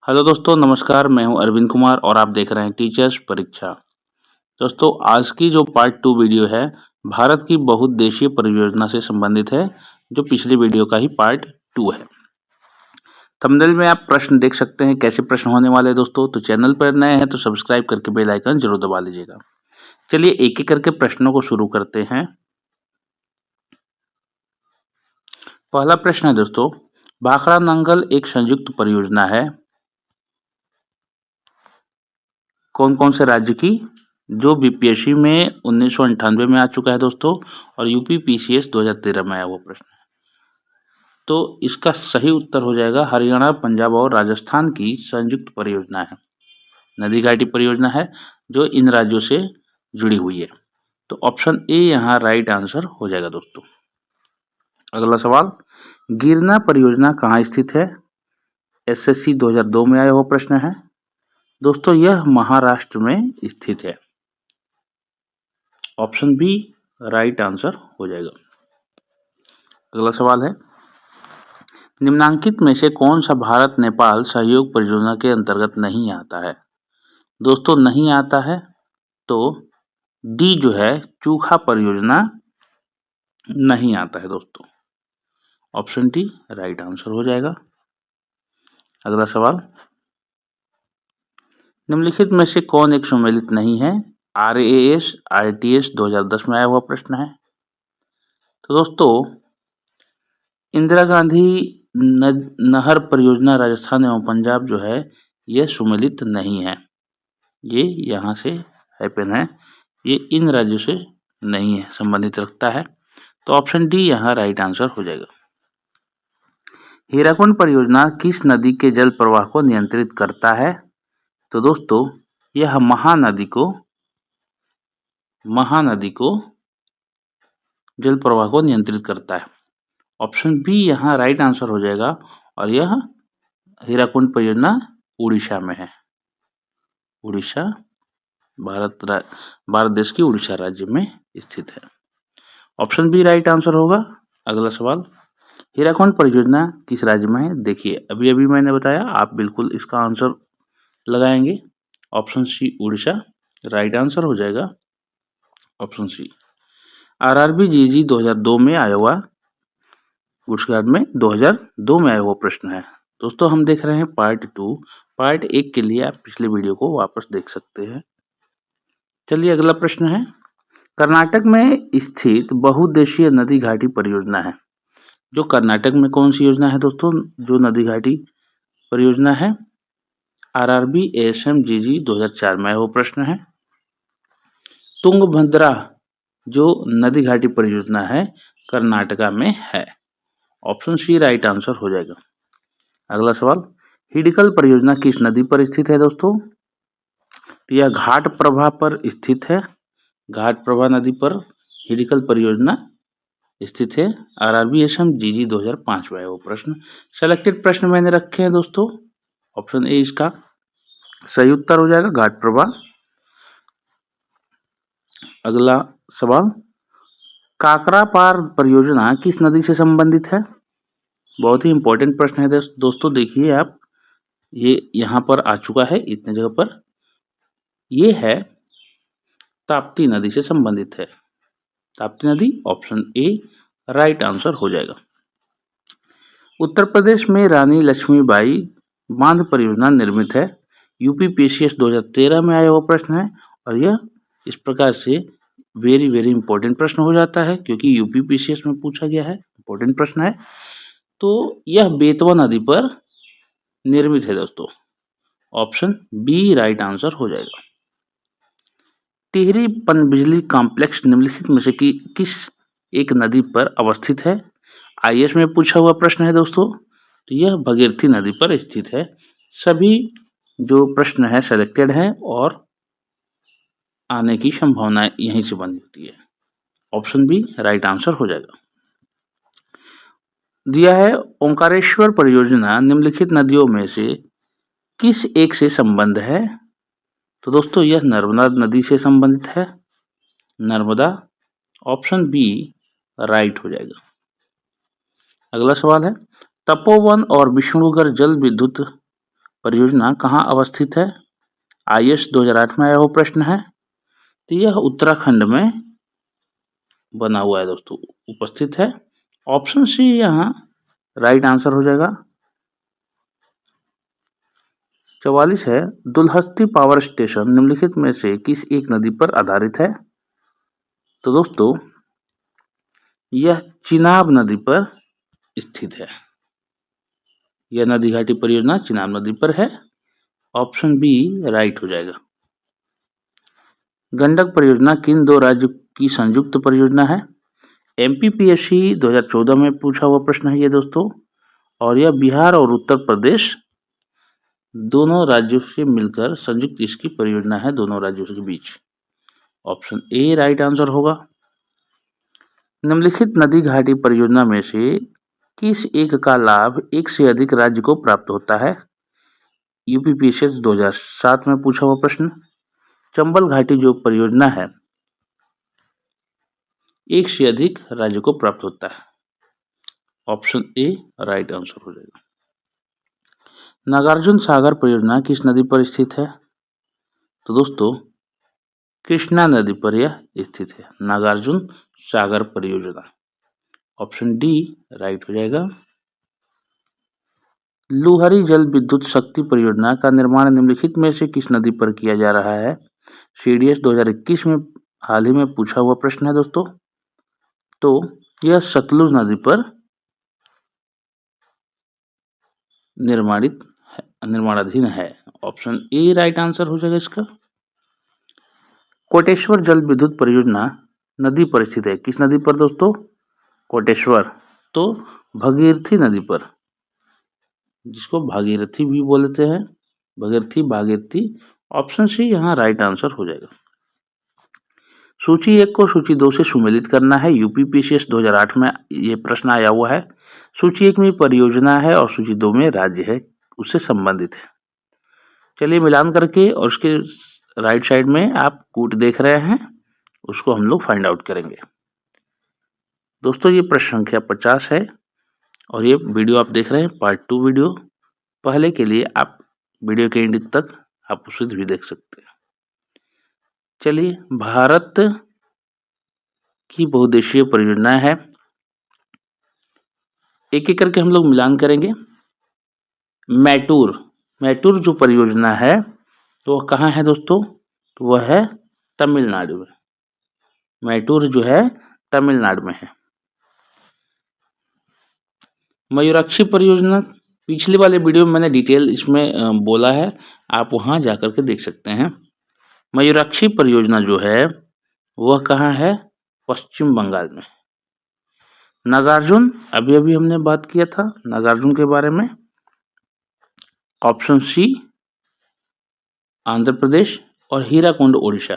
Hello दोस्तों, नमस्कार। मैं हूं अरविंद कुमार और आप देख रहे हैं टीचर्स परीक्षा। दोस्तों, आज की जो पार्ट 2 वीडियो है, भारत की बहुउद्देशीय परियोजना से संबंधित है, जो पिछली वीडियो का ही पार्ट 2 है। थंबनेल में आप प्रश्न देख सकते हैं, कैसे प्रश्न होने वाले हैं दोस्तों। तो चैनल पर नए हैं तो सब्सक्राइब करके बेल आइकन जरूर दबा लीजिएगा। चलिए एक-एक करके प्रश्नों को शुरू करते हैं। पहला प्रश्न है दोस्तों, भाखड़ा नंगल एक संयुक्त परियोजना है। कौन-कौन से राज्य की? जो बीपीएससी में 1998 में आ चुका है दोस्तों, और यूपी पीसीएस 2013 में आया हुआ प्रश्न है। तो इसका सही उत्तर हो जाएगा हरियाणा, पंजाब और राजस्थान की संयुक्त परियोजना है। नदी घाटी परियोजना है जो इन राज्यों से जुड़ी हुई है। तो ऑप्शन ए यहाँ राइट आंसर हो जाएगा दोस्तों। अगला सवाल, गिरना परियोजना कहाँ स्थित है? एसएससी 2002 में आया हुआ प्रश्न है दोस्तों। यह महाराष्ट्र में स्थित है। ऑप्शन बी राइट आंसर हो जाएगा। अगला सवाल है, निम्नांकित में से कौन सा भारत नेपाल सहयोग परियोजना के अंतर्गत नहीं आता है? दोस्तों, नहीं आता है तो डी जो है चूखा परियोजना नहीं आता है दोस्तों। ऑप्शन डी राइट आंसर हो जाएगा। अगला सवाल, निम्नलिखित में से कौन एक सम्मिलित नहीं है? आरएएस आरटीएस 2010 में आया हुआ प्रश्न है। तो दोस्तों, इंदिरा गांधी नहर परियोजना राजस्थान एवं पंजाब जो है ये सुमेलित नहीं है। ये यहाँ से हैपन है, ये इन राज्यों से नहीं है, संबंधित रखता है। तो ऑप्शन डी यहाँ राइट आंसर हो जाएगा। हीराकुंड परियोजना किस नदी के जल प्रवाह को नियंत्रित करता है? तो दोस्तों, यह महानदी को जल प्रवाह को नियंत्रित करता है। ऑप्शन बी यहाँ राइट आंसर हो जाएगा। और यह हीराकुंड परियोजना उड़ीसा में है। उड़ीसा भारत देश की उड़ीसा राज्य में स्थित है। ऑप्शन बी राइट आंसर होगा। अगला सवाल, हीराकुंड परियोजना किस राज्य में है? देखिए, अभी अभी मैंने बताया, आप बिल्कुल इसका आंसर लगाएंगे। Option C Orissa right answer हो जाएगा। Option C. आरआरबी जीजी 2002 में आया हुआ, गुड्स में 2002 में आया हुआ प्रश्न है दोस्तों। हम देख रहे हैं पार्ट 2। पार्ट 1 के लिए आप पिछले वीडियो को वापस देख सकते हैं। चलिए अगला प्रश्न है, कर्नाटक में स्थित बहुउद्देशीय नदी घाटी परियोजना है। जो कर्नाटक में कौन सी योजना है दोस्तों? जो नदी घाटी परियोजना है आरआरबी एएसएम जीजी 2004 में वो प्रश्न है। तुंगभद्रा जो नदी घाटी परियोजना है कर्नाटका में है। ऑप्शन सी राइट आंसर हो जाएगा। अगला सवाल, हिडकल परियोजना किस नदी पर स्थित है दोस्तों? तो यह घाट प्रभा पर स्थित है। घाट प्रभा नदी पर हिडकल परियोजना स्थित है। आरआरबी एसएम जीजी 2005 में है वो प्रश्न। सेलेक्टेड प्रश्न मैंने रखे हैं दोस्तों। ऑप्शन ए इसका सही उत्तर हो जाएगा, घाट प्रभा। अगला सवाल, काकरापार परियोजना किस नदी से संबंधित है? बहुत ही इंपॉर्टेंट प्रश्न है दोस्तों। देखिए आप, ये यहाँ पर आ चुका है इतने जगह पर। ये है ताप्ती नदी से संबंधित है। ताप्ती नदी ऑप्शन ए राइट आंसर हो जाएगा। उत्तर प्रदेश में रानी लक्ष्मीबाई बांध परियोजना निर्मित है। यूपी पीसीएस 2013 में आया हुआ प्रश्न है। और यह इस प्रकार से वेरी वेरी इंपॉर्टेंट प्रश्न हो जाता है, क्योंकि यूपी पीसीएस में पूछा गया है, इंपॉर्टेंट प्रश्न है। तो यह बेतवा नदी पर निर्मित है दोस्तों। ऑप्शन बी राइट आंसर हो जाएगा। टिहरी पनबिजली कॉम्प्लेक्स निम्नलिखित में से किस एक नदी पर अवस्थित है? आईएएस में पूछा हुआ प्रश्न है दोस्तों। तो यह भगीरथी नदी पर स्थित है। सभी जो प्रश्न है सेलेक्टेड है और आने की संभावना यहीं से बनी होती है। ऑप्शन बी राइट आंसर हो जाएगा। दिया है, ओंकारेश्वर परियोजना निम्नलिखित नदियों में से किस एक से संबंध है? तो दोस्तों, यह नर्मदा नदी से संबंधित है। नर्मदा ऑप्शन बी राइट हो जाएगा। अगला सवाल है, तपोवन और विष्णुगर जल विद्युत परियोजना कहाँ अवस्थित है? IAS 2008 में आया हुआ प्रश्न है। तो यह उत्तराखंड में बना हुआ है दोस्तों, उपस्थित है। ऑप्शन सी यहाँ राइट आंसर हो जाएगा। 44 है, दुलहस्ती पावर स्टेशन निम्नलिखित में से किस एक नदी पर आधारित है? तो दोस्तों यह चिनाब नदी पर स्थित है। यह नदी घाटी परियोजना चिनाब नदी पर है। ऑप्शन बी राइट हो जाएगा। गंडक परियोजना किन दो राज्यों की संयुक्त परियोजना है? MPPSC 2014 में पूछा हुआ प्रश्न है ये दोस्तों, और यह बिहार और उत्तर प्रदेश दोनों राज्यों से मिलकर संयुक्त इसकी परियोजना है, दोनों राज्यों के बीच। ऑप्शन ए राइट आंसर होगा। निम्नलिखित नदी घाटी परियोजना में से किस एक का लाभ एक से अधिक राज्य को प्राप्त होता है? UPPSC 2007 में पूछा हुआ प्रश्न। चंबल घाटी जो परियोजना है एक से अधिक राज्य को प्राप्त होता है। ऑप्शन ए राइट आंसर हो जाएगा। नागार्जुन सागर परियोजना किस नदी पर स्थित है? तो दोस्तों कृष्णा नदी पर यह स्थित है, नागार्जुन सागर परियोजना। ऑप्शन डी राइट हो जाएगा। लुहरी जल विद्युत शक्ति परियोजना का निर्माण निम्नलिखित में से किस नदी पर किया जा रहा है? CDS 2021 में हाल ही में पूछा हुआ प्रश्न है दोस्तों। तो यह सतलुज नदी पर निर्माणाधीन है। ऑप्शन ए राइट आंसर हो जाएगा इसका। कोटेश्वर जल विद्युत परियोजना नदी पर स्थित है, किस नदी पर दोस्तों? कोटेश्वर, तो भगीरथी नदी पर, जिसको भागीरथी भी बोलते हैं, भागीरथी। ऑप्शन सी यहाँ राइट आंसर हो जाएगा। सूची 1 को सूची 2 से सुमेलित करना है। UPPSC 2008 में ये प्रश्न आया हुआ है। सूची 1 में परियोजना है और सूची 2 में राज्य है, उससे संबंधित है। चलिए मिलान करके, और उसके राइट साइड में आप कूट देख रहे हैं, उसको हम लोग फाइंड आउट करेंगे। दोस्तों ये प्रश्न संख्या 50 है, और ये वीडियो आप देख रहे हैं पार्ट 2 वीडियो। पहले के लिए आप वीडियो के एंड तक आप उसे भी देख सकते हैं। चलिए, भारत की बहुउद्देशीय परियोजना है, एक एक करके हम लोग मिलान करेंगे। मैटूर जो परियोजना है तो वह कहाँ है दोस्तों? तो वह है तमिलनाडु में। मैटूर जो है तमिलनाडु में है। मयूराक्षी परियोजना पिछले वाले वीडियो में मैंने डिटेल इसमें बोला है, आप वहां जाकर के देख सकते हैं। मयूराक्षी परियोजना जो है वह कहाँ है? पश्चिम बंगाल में। नागार्जुन अभी हमने बात किया था नागार्जुन के बारे में। ऑप्शन सी आंध्र प्रदेश, और हीराकुंड उड़ीसा।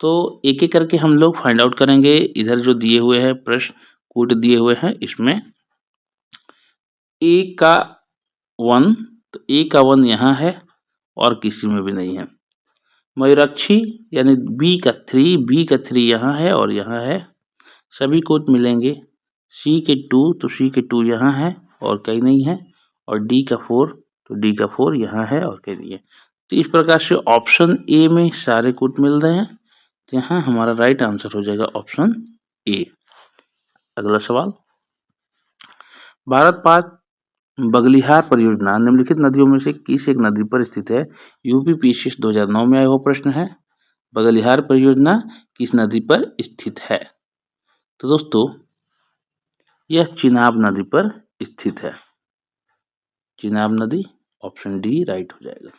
तो एक एक करके हम लोग फाइंड आउट करेंगे। इधर जो दिए हुए हैं प्रश्न कूट दिए हुए हैं, इसमें ए का 1, तो ए का 1 यहाँ है और किसी में भी नहीं है। मयूराक्षी यानी बी का 3 यहाँ है और यहाँ है, सभी कूट मिलेंगे। सी के 2, तो सी के 2 यहाँ है और कहीं नहीं है, और डी का 4, तो डी का 4 यहाँ है और कहीं नहीं है। तो इस प्रकार से ऑप्शन ए में सारे कूट मिल रहे हैं, तो यहाँ हमारा राइट आंसर हो जाएगा ऑप्शन ए। अगला सवाल, भारत पाक बगलिहार परियोजना निम्नलिखित नदियों में से किस एक नदी पर स्थित है? UPPSC 2009 में आया हुआ प्रश्न है। बगलिहार परियोजना किस नदी पर स्थित है? तो दोस्तों यह चिनाब नदी पर स्थित है। चिनाब नदी, ऑप्शन डी राइट हो जाएगा।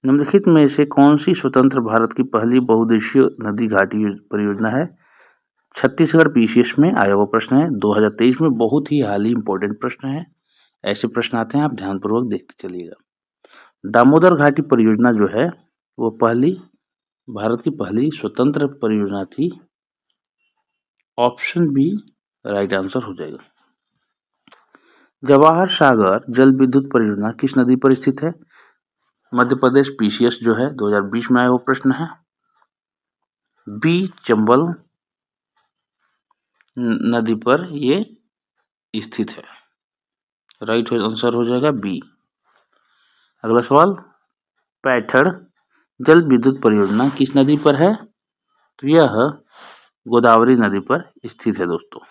निम्नलिखित में से कौन सी स्वतंत्र भारत की पहली बहुउद्देशीय नदी घाटी परियोजना है? छत्तीसगढ़ PCS में आया हुआ प्रश्न है, 2023 में बहुत ही हाल ही इंपॉर्टेंट प्रश्न है। ऐसे प्रश्न आते हैं, आप ध्यानपूर्वक देखते चलिएगा। दामोदर घाटी परियोजना जो है वो भारत की पहली स्वतंत्र परियोजना थी। ऑप्शन बी राइट आंसर हो जाएगा। जवाहर सागर जल विद्युत परियोजना किस नदी पर स्थित है? मध्य प्रदेश PCS जो है 2020 में आया हुआ प्रश्न है। बी चंबल नदी पर ये स्थित है। राइट आंसर हो जाएगा बी। अगला सवाल, पैठड़ जल विद्युत परियोजना किस नदी पर है? तो यह गोदावरी नदी पर स्थित है दोस्तों।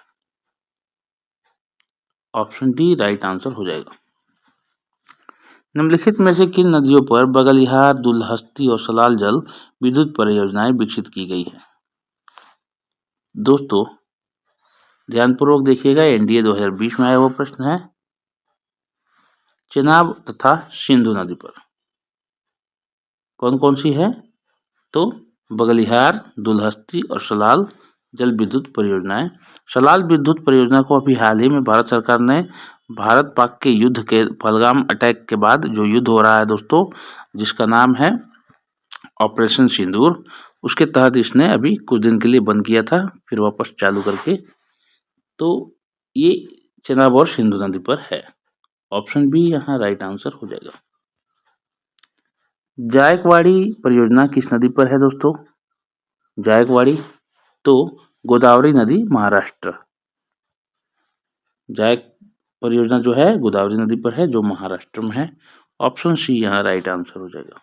ऑप्शन डी राइट आंसर हो जाएगा। निम्नलिखित में से किन नदियों पर बगलिहार, दुलहस्ती और सलाल जल विद्युत परियोजनाएं विकसित की गई है? दोस्तों ध्यानपूर्वक देखिएगा, एनडीए 2020 में आया हुआ प्रश्न है। चेनाब तथा सिंधु नदी पर कौन कौन सी है? तो बगलिहार, दुलहस्ती और सलाल जल विद्युत परियोजनाएं। सलाल विद्युत परियोजना को अभी हाल ही में भारत सरकार ने भारत पाक के युद्ध के पहलगाम अटैक के बाद जो युद्ध हो रहा है दोस्तों, जिसका नाम है ऑपरेशन सिंदूर, उसके तहत इसने अभी कुछ दिन के लिए बंद किया था, फिर वापस चालू करके। तो ये चेनाब और सिंधु नदी पर है। ऑप्शन बी यहाँ राइट आंसर हो जाएगा। जायकवाड़ी परियोजना किस नदी पर है दोस्तों? जायकवाड़ी तो गोदावरी नदी, महाराष्ट्र। जायक परियोजना जो है गोदावरी नदी पर है, जो महाराष्ट्र में है। ऑप्शन सी यहाँ राइट आंसर हो जाएगा।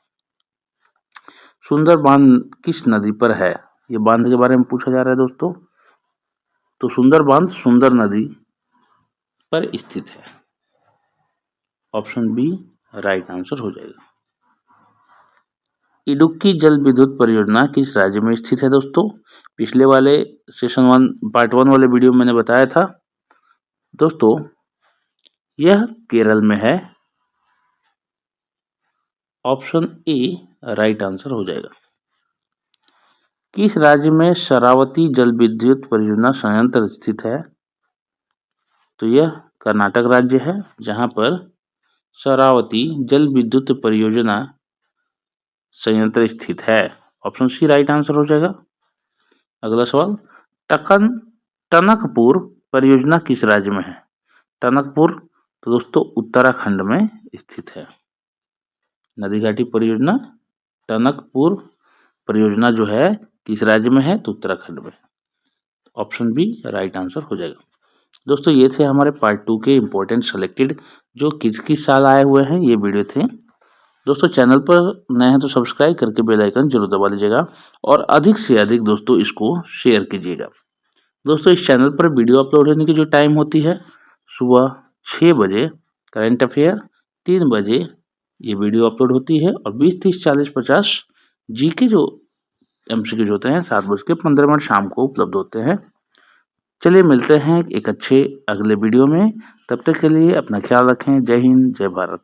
सुंदर बांध किस नदी पर है? ये बांध के बारे में पूछा जा रहा है दोस्तों। तो सुंदर बांध सुंदर नदी पर स्थित है। ऑप्शन बी राइट आंसर हो जाएगा। इडुक्की जल विद्युत परियोजना किस राज्य में स्थित है दोस्तों? पिछले वाले सेशन 1 पार्ट 1 वाले वीडियो में मैंने बताया था दोस्तों, यह केरल में है। ऑप्शन ए राइट आंसर हो जाएगा। किस राज्य में शरावती जल विद्युत परियोजना संयंत्र स्थित है? तो यह कर्नाटक राज्य है, जहां पर शरावती जल विद्युत परियोजना संयंत्र स्थित है। ऑप्शन सी राइट आंसर हो जाएगा। अगला सवाल, टनकपुर परियोजना किस राज्य में है? टनकपुर तो दोस्तों उत्तराखंड में स्थित है। नदी घाटी परियोजना टनकपुर परियोजना जो है किस राज्य में है? तो उत्तराखंड में। ऑप्शन बी राइट आंसर हो जाएगा। दोस्तों ये थे हमारे पार्ट 2 के इम्पोर्टेंट सेलेक्टेड जो किस साल आए हुए हैं, ये वीडियो थे दोस्तों। चैनल पर नए हैं तो सब्सक्राइब करके बेल आइकन जरूर दबा लीजिएगा और अधिक से अधिक दोस्तों इसको शेयर कीजिएगा। दोस्तों इस चैनल पर वीडियो अपलोड होने की जो टाइम होती है, सुबह 6 बजे करंट अफेयर, 3 बजे ये वीडियो अपलोड होती है और 20, 30, 40, 50 जीके जो एमसीक्यूज होते हैं 7:15 शाम को उपलब्ध होते हैं। चलिए मिलते हैं एक अच्छे अगले वीडियो में, तब तक के लिए अपना ख्याल रखें। जय हिंद, जय भारत।